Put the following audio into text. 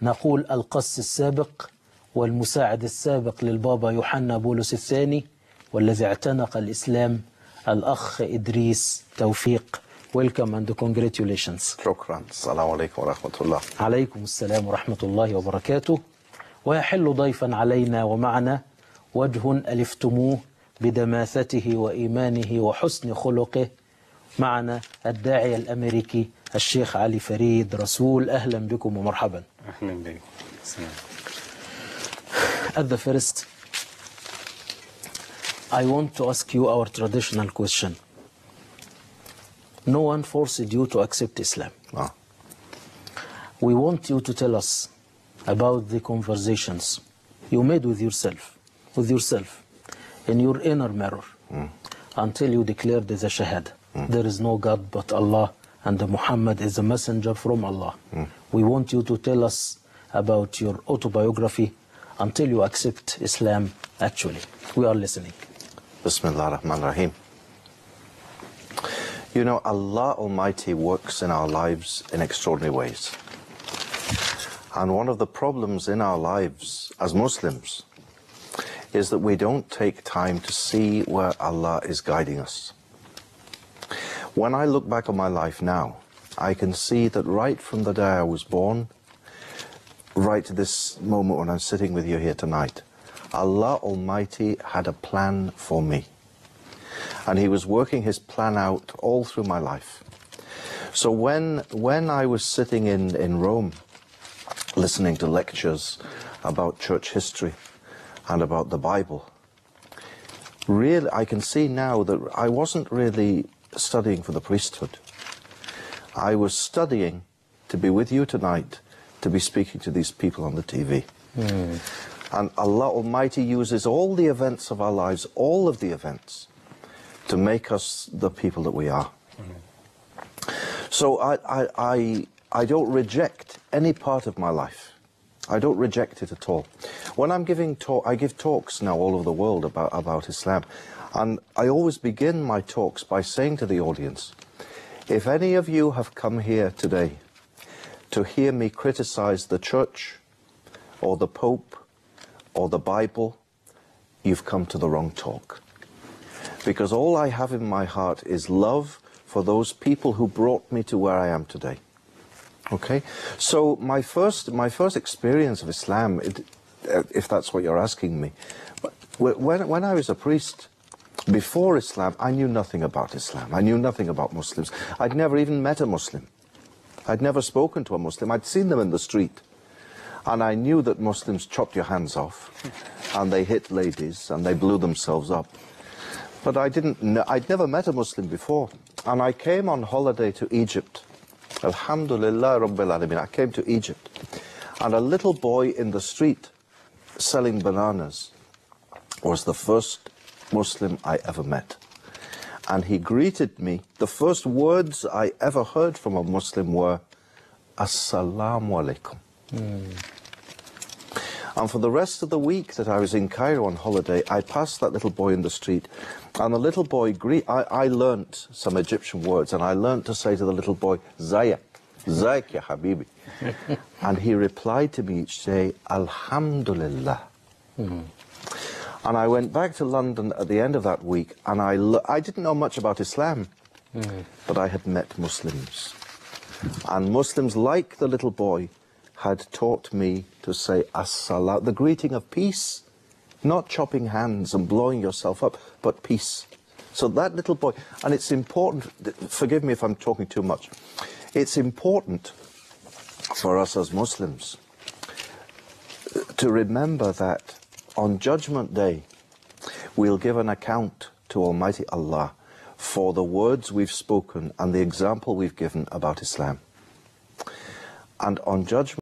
نقول القس السابق والمساعد السابق للبابا يوحنا بولس الثاني والذي اعتنق الإسلام الأخ إدريس توفيق. Welcome and congratulations. شكرا. السلام عليكم ورحمة الله. عليكم السلام ورحمة الله وبركاته. ويحل ضيفا علينا ومعنا وجه ألفتموه بدماثته وإيمانه وحسن خلقه، معنا الداعية الأمريكي الشيخ علي فريد رسول. أهلا بكم ومرحبا. أهلا بكم. At the first, I want to ask you our traditional question. No one forced you to accept Islam. Ah. We want you to tell us about the conversations you made with yourself in your inner mirror until you declared the Shahada. There is no God but Allah and Muhammad is a messenger from Allah. We want you to tell us about your autobiography until you accept Islam actually. We are listening. Bismillah ar-Rahman ar-Rahim. You know, Allah Almighty works in our lives in extraordinary ways. And one of the problems in our lives as Muslims is that we don't take time to see where Allah is guiding us. When I look back on my life now, I can see that right from the day I was born, right to this moment when I'm sitting with you here tonight, Allah Almighty had a plan for me. And He was working His plan out all through my life. So when I was sitting in Rome, listening to lectures about church history and about the Bible, really I can see now that I wasn't really studying for the priesthood. I was studying to be with you tonight, to be speaking to these people on the TV. And Allah Almighty uses all the events of our lives, all of the events, to make us the people that we are. So I don't reject any part of my life. I don't reject it at all. When I'm giving I give talks now all over the world about Islam, and I always begin my talks by saying to the audience, if any of you have come here today to hear me criticize the church or the Pope or the Bible, you've come to the wrong talk. Because all I have in my heart is love for those people who brought me to where I am today. Okay? So my first experience of Islam, if that's what you're asking me, when I was a priest, before Islam, I knew nothing about Islam. I knew nothing about Muslims. I'd never even met a Muslim. I'd never spoken to a Muslim. I'd seen them in the street. And I knew that Muslims chopped your hands off, and they hit ladies, and they blew themselves up. But I'd never met a Muslim before. And I came on holiday to Egypt. Alhamdulillah Rabbil Alameen. I came to Egypt. And a little boy in the street selling bananas was the first Muslim I ever met. And he greeted me. The first words I ever heard from a Muslim were, Assalamu alaikum. And for the rest of the week that I was in Cairo on holiday, I passed that little boy in the street, and the little boy I learnt some Egyptian words, and I learnt to say to the little boy, Zayak, Zayak ya Habibi. And he replied to me each day, Alhamdulillah. And I went back to London at the end of that week, and I didn't know much about Islam, but I had met Muslims. And Muslims, like the little boy, had taught me to say as-salam, the greeting of peace, not chopping hands and blowing yourself up, but peace. So that little boy, and it's important, forgive me if I'm talking too much, it's important for us as Muslims to remember that on Judgment Day, we'll give an account to Almighty Allah for the words we've spoken and the example we've given about Islam. And on Judgment